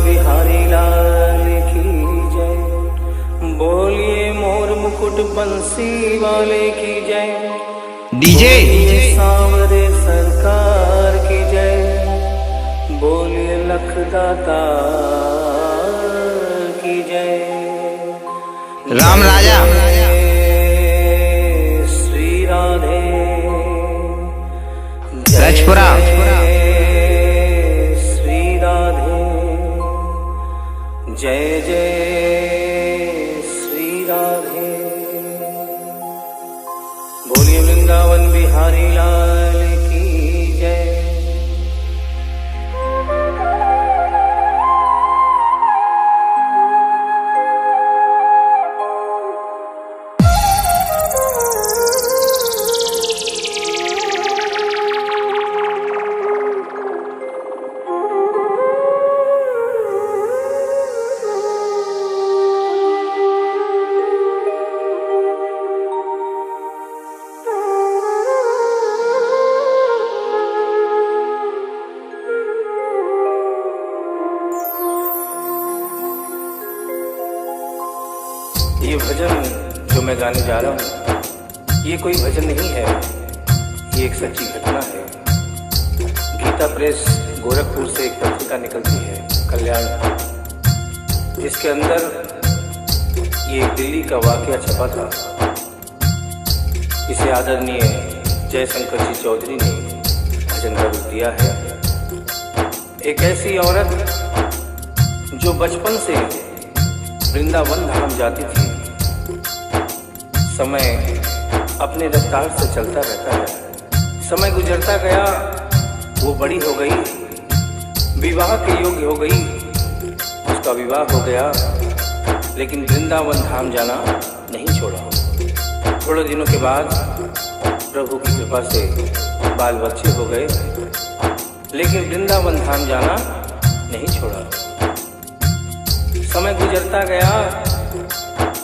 बिहारी लाल की जय। बोलिए मोर मुकुट बंसी वाले की जय। डीजे सांवरे सरकार की जय। बोलिए लखदाता की जय। राम राजा श्री राधे रजपुरा श्री राधे जय जय श्री राधे। बोलिए वृंदावन बिहारी लाल की जय। ये भजन जो मैं गाने जा रहा हूँ, ये कोई भजन नहीं है, ये एक सच्ची घटना है। गीता प्रेस गोरखपुर से एक पत्रिका निकलती है कल्याण, जिसके अंदर ये दिल्ली का वाकया छपा था। इसे आदरणीय जयशंकर जी चौधरी ने भजन का रूप दिया है। एक ऐसी औरत जो बचपन से वृंदावन धाम जाती थी। समय अपने रफ्तार से चलता रहता है। समय गुजरता गया, वो बड़ी हो गई, विवाह के योग्य हो गई, उसका विवाह हो गया, लेकिन वृंदावन धाम जाना नहीं छोड़ा। थोड़े दिनों के बाद प्रभु की कृपा से बाल बच्चे हो गए, लेकिन वृंदावन धाम जाना नहीं छोड़ा। समय गुजरता गया,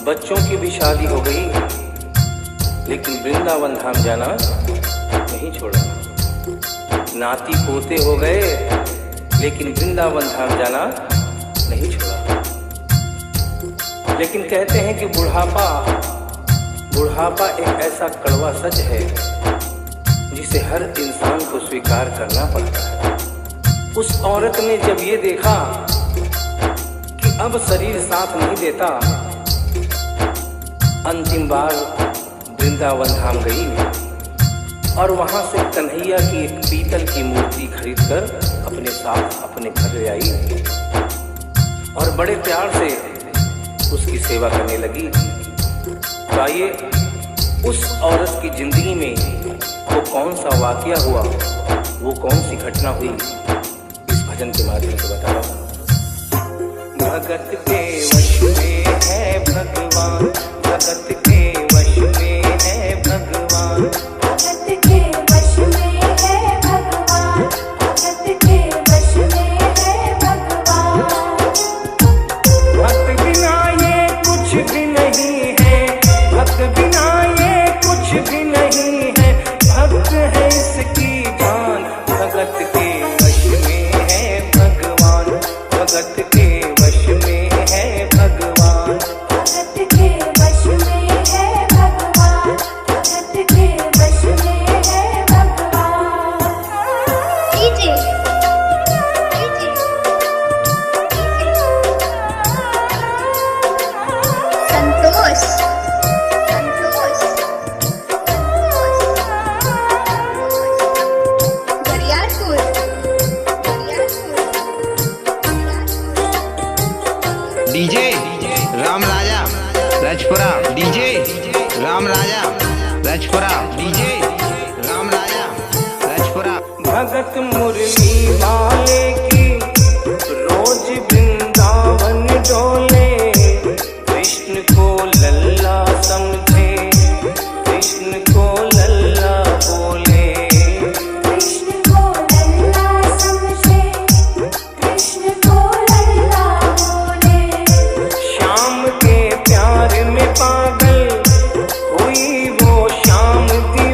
बच्चों की भी शादी हो गई, लेकिन वृंदावन धाम जाना नहीं छोड़ा। नाती पोते हो गए, लेकिन वृंदावन धाम जाना नहीं छोड़ा। लेकिन कहते हैं कि बुढ़ापा एक ऐसा कड़वा सच है जिसे हर इंसान को स्वीकार करना पड़ता है। उस औरत ने जब ये देखा अब शरीर साथ नहीं देता, अंतिम बार वृंदावन धाम गई और वहां से कन्हैया की एक पीतल की मूर्ति खरीदकर अपने साथ अपने घर ले आई और बड़े प्यार से उसकी सेवा करने लगी। तो आइए उस औरत की जिंदगी में वो कौन सा वाकया हुआ, वो कौन सी घटना हुई, इस भजन के माध्यम से बता रहा हूँ। भगत के वश में है भगवान, भगत के वश में है भगवान, भगत के वश में है भगवान, भगत के वश में है भगवान। भक्त बिना ये कुछ भी नहीं है, भक्त बिना ये कुछ भी नहीं है, भक्त है इसकी जान। भगत के वश में है भगवान, भगत के वश में है भगवान, भगत के वश में है भगवान, भगत के वश में है भगवान। डीजे संतोष डीजे राम राजा रजपुरा, डीजे राम राजा रजपुरा, डीजे राम राजा रजपुरा। भगत मुरली वाले की रोज वृंदावन डोले, कृष्ण को लल्ला समझे, कृष्ण को लल्ला बोले, कृष्ण को लल्ला समझे, कृष्ण को लल्ला बोले। श्याम के प्यार में पागल हुई वो श्याम दी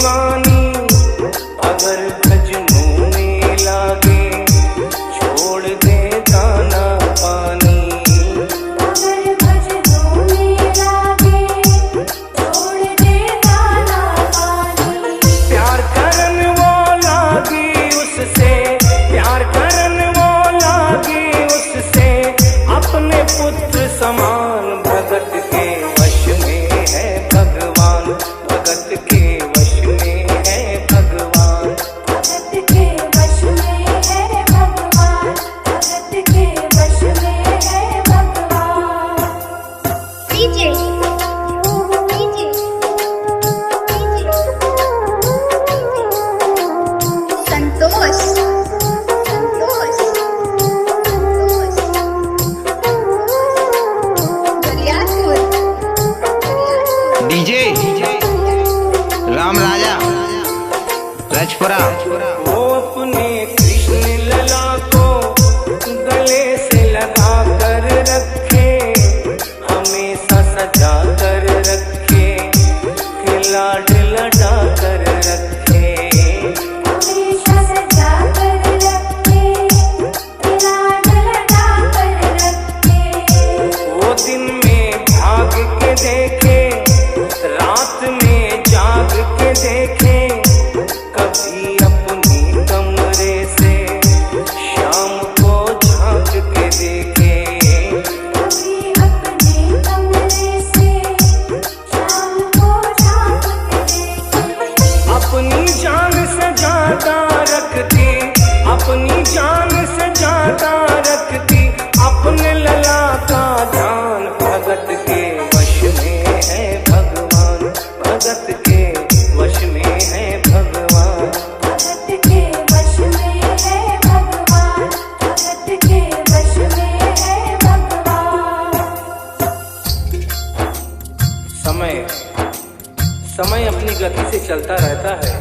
चलता रहता है।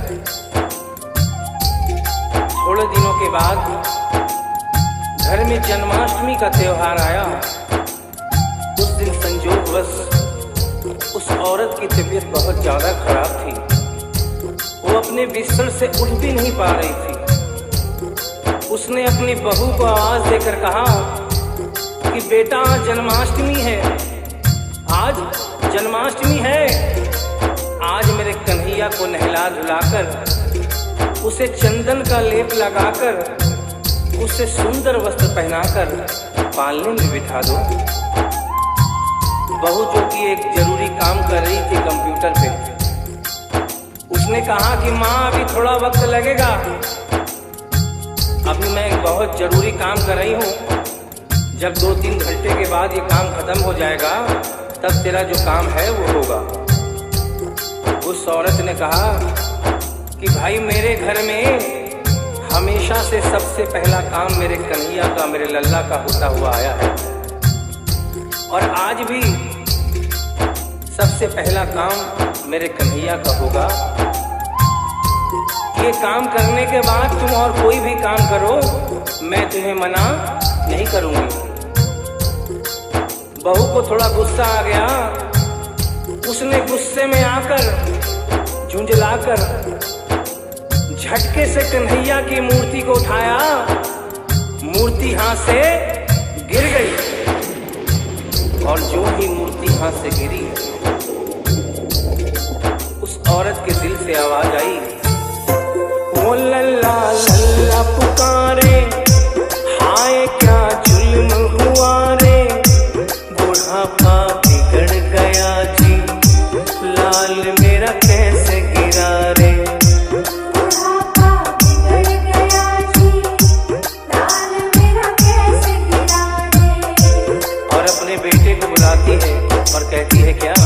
थोड़े दिनों के बाद घर में जन्माष्टमी का त्योहार आया। उस दिन संयोगवश उस औरत की तबीयत बहुत ज्यादा खराब थी। वो अपने बिस्तर से उठ भी नहीं पा रही थी। उसने अपनी बहू को आवाज देकर कहा कि बेटा आज जन्माष्टमी है, आज जन्माष्टमी है। आज मेरे कन्हैया को नहला धुलाकर, उसे चंदन का लेप लगाकर, उसे सुंदर वस्त्र पहनाकर पालने में बिठा दो। बहू जो कि एक जरूरी काम कर रही थी कंप्यूटर पे, उसने कहा कि माँ अभी थोड़ा वक्त लगेगा, अभी मैं एक बहुत जरूरी काम कर रही हूँ। जब 2-3 घंटे के बाद ये काम खत्म हो जाएगा तब तेरा जो काम है वो होगा। उस औरत ने कहा कि भाई मेरे घर में हमेशा से सबसे पहला काम मेरे कन्हैया का, मेरे लल्ला का होता हुआ आया है, और आज भी सबसे पहला काम मेरे कन्हैया का होगा। ये काम करने के बाद तुम और कोई भी काम करो, मैं तुम्हें मना नहीं करूंगी। बहू को थोड़ा गुस्सा आ गया। उसने गुस्से में आकर, झुंझलाकर झटके से कन्हैया की मूर्ति को उठाया। मूर्ति हाथ से गिर गई, और जो ही मूर्ति हाथ से गिरी, उस औरत के दिल से आवाज आई, वो लल्ला लल्ला पुकारे, हाय क्या जुल्म हुआ रे, बुढ़ापा बिगड़ गया जी, लाल मेरा कैसे गिरा रे। बुढ़ापा बिगड़ गया जी, लाल मेरा कैसे गिरा रे। और अपने बेटे को बुलाती है और कहती है क्या,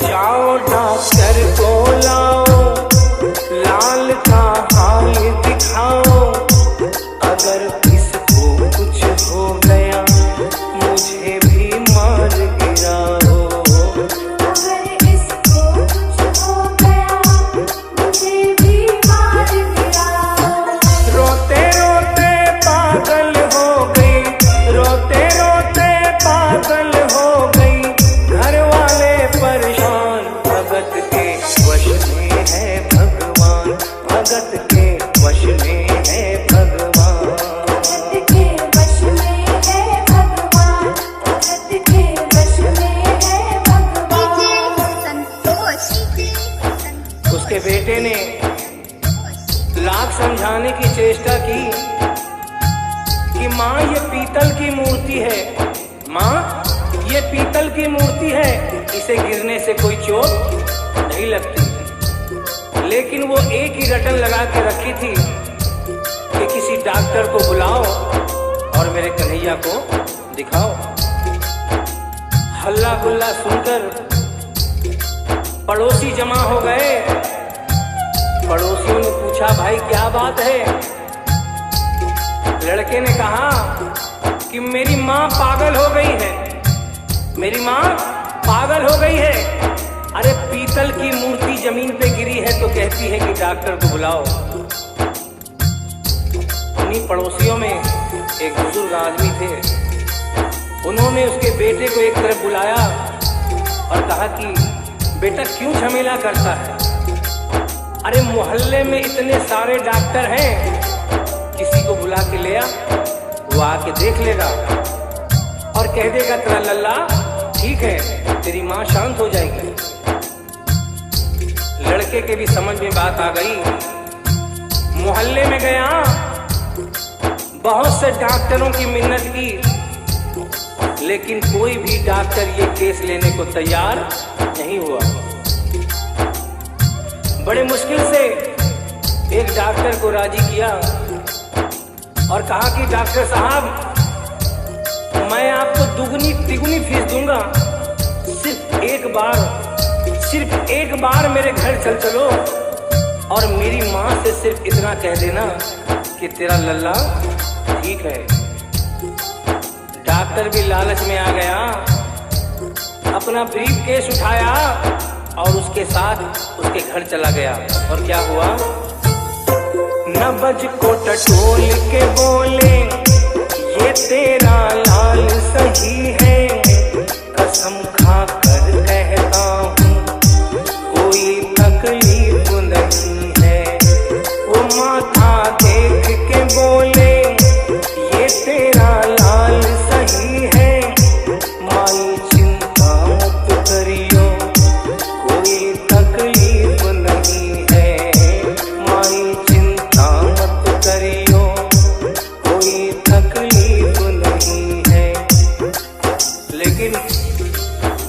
जाओ डॉक्टर को लाओ, लाल का हाल दिखाओ, अगर इसको कुछ हो गया मुझे भी मार गिराओ। अगर इसको कुछ हो गया मुझे भी मार गिराओ। रोते रोते पागल हो गई, रोते रोते पागल हो गई, घर वाले परेशान, भगत के वश में है भगवान, भगत के वश में है भगवान। भगत के वश में है भगवान, भगत के वश में है भगवान। उसके बेटे ने लाख समझाने की चेष्टा की कि माँ ये पीतल की मूर्ति है, माँ ये पीतल की मूर्ति है, इसे गिरने से कोई चोट नहीं लगती। लेकिन वो एक ही रटन लगा के रखी थी कि किसी डॉक्टर को बुलाओ और मेरे कन्हैया को दिखाओ। हल्ला गुल्ला सुनकर पड़ोसी जमा हो गए। पड़ोसियों ने पूछा, भाई क्या बात है? लड़के ने कहा कि मेरी माँ पागल हो गई है, मेरी माँ पागल हो गई है। अरे पीतल की मूर्ति जमीन पे गिरी है तो कहती है कि डॉक्टर को बुलाओ। उन्हीं पड़ोसियों में एक बुजुर्ग आदमी थे। उन्होंने उसके बेटे को एक तरफ बुलाया और कहा कि बेटा क्यों झमेला करता है? अरे मोहल्ले में इतने सारे डॉक्टर हैं, किसी को बुला के ले आ, वो आके देख लेगा और कह देगा तेरा लल्ला ठीक है, तेरी माँ शांत हो जाएगी। लड़के के भी समझ में बात आ गई। मोहल्ले में गया, बहुत से डॉक्टरों की मिन्नत की, लेकिन कोई भी डॉक्टर ये केस लेने को तैयार नहीं हुआ। बड़े मुश्किल से एक डॉक्टर को राजी किया और कहा कि डॉक्टर साहब मैं आपको दुगनी तिगुनी फीस दूंगा, सिर्फ एक बार मेरे घर चल चलो और मेरी माँ से सिर्फ इतना कह देना कि तेरा लल्ला ठीक है। डॉक्टर भी लालच में आ गया, अपना ब्रीफ केस उठाया और उसके साथ उसके घर चला गया। और क्या हुआ? नबज को टटोल के बोले, ये तेरा लाल सही है, कसम खा कर कहता हूँ कोई तकलीफ नहीं है। वो माथा देख के बोले, ये तेरा लाल सही है, माई चिंता मत करियो कोई तकलीफ नहीं है, माई चिंता मत करियो कोई तकलीफ नहीं है। लेकिन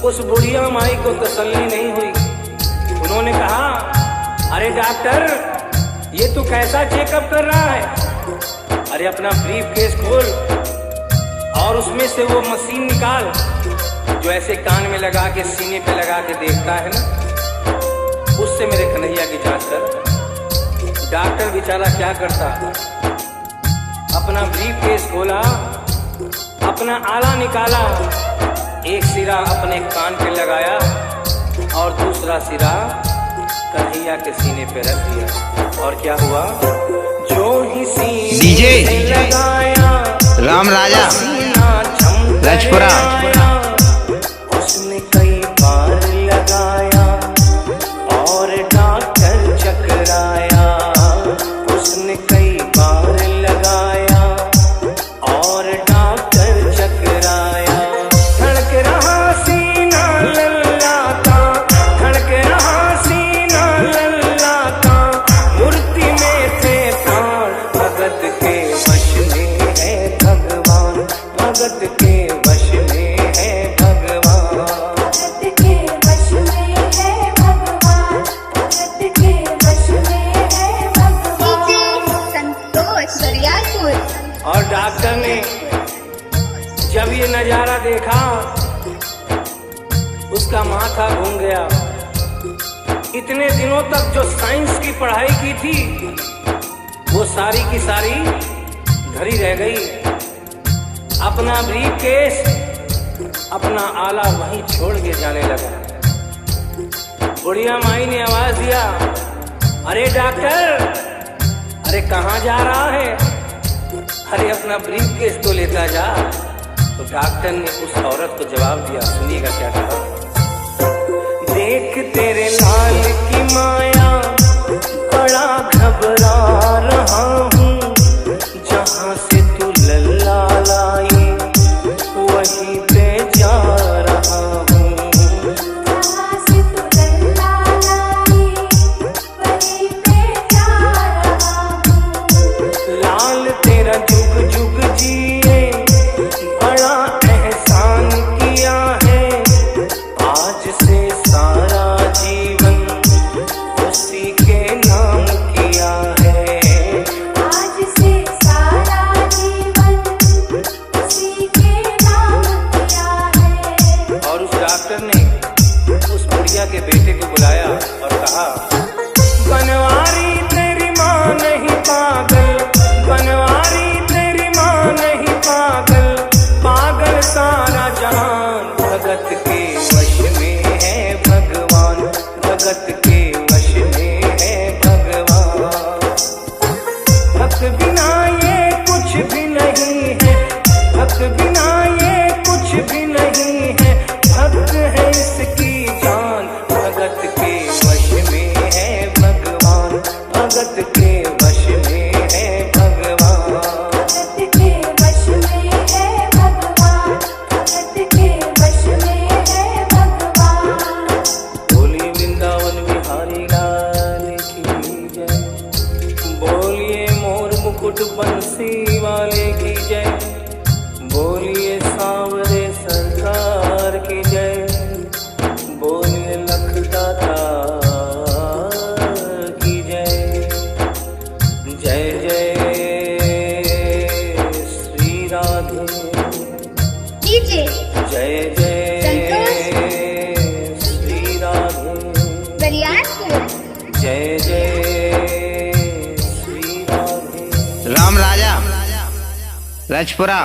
उस बुढ़िया माई को तसल्ली नहीं हुई। उन्होंने कहा, अरे डॉक्टर, ये तू कैसा चेकअप कर रहा है? अरे अपना ब्रीफ केस खोल और उसमें से वो मशीन निकाल जो ऐसे कान में लगा के सीने पे लगा के देखता है ना, उससे मेरे कन्हैया की जांच कर। डॉक्टर बेचारा क्या करता, अपना ब्रीफ केस खोला, अपना आला निकाला, एक सिरा अपने कान पे लगाया और दूसरा सिरा कन्हैया के सीने पे रख दिया। और क्या हुआ? जो ही सीने डीजे से लगाया, राम राजा सीना चमक राजपुरा। आया। उसने कई बार लगाया और डॉक्टर चकराया। उसने कई बार लगाया और डॉक्टर चकराया। धड़क रहा सीना लल्लाता, धड़क रहा सीना लल्लाता, मूर्ति में थे प्राण, भगत के वश में है भगवान, भगत के वश में है भगवान। भगत के वश में है भगवान, भगत के वश में है भगवान। संतोष दरियापुर। और डॉक्टर ने जब ये नजारा देखा, उसका माथा घूम गया। इतने दिनों तक जो साइंस की पढ़ाई की थी, वो सारी की सारी धरी रह गई। अपना ब्रीफ केस, अपना आला वहीं छोड़ के जाने लगा। बुढ़िया माई ने आवाज दिया, अरे डॉक्टर, अरे कहाँ जा रहा है? अरे अपना ब्रीफ केस तो लेता जा। तो डॉक्टर ने उस औरत को जवाब दिया, सुनिएगा क्या कहा। देख तेरे लाल की माया, बड़ा घबरा रहा हूँ, जहाँ से तू लल्ला लाई वहीं पे जा रहा हूँ। जहाँ से तू लल्ला लाई वहीं पे जा रहा हूँ। लाल तेरा जुग जुग जिए, बड़ा एहसान किया है, आज से सारा जीवन उसी के नाम किया है। आज से सारा जीवन उसी के नाम किया है। और उस डॉक्टर ने उस बुढ़िया के बेटे को बुलाया और कहा, बनवारी तेरी माँ नहीं पागल, बनवारी तेरी माँ नहीं पागल, पागल सारा जहान, भगत के वश में है भगवान, भगत के वश में है भगवान। भक्त बिना ये कुछ भी नहीं है, भक्त बिना ये कुछ भी नहीं है, भक्त है इसकी जान, भगत के वश में है भगवान, भगत के वश में है भगवान। भगत के वश में है भगवान, भगत के वश में है भगवान। बोलिए वृंदावन बिहारी लाल की जय, बोलिए मोर मुकुट बंसी वाले की जय, बोलिए सांवरे सरकार की जय, बोलिए लखदाता की जय। जय जय श्री राधे, डीजे जय जय श्री राधे, दरियापुर। जय जय श्री राधे। राम राजा राजपुरा।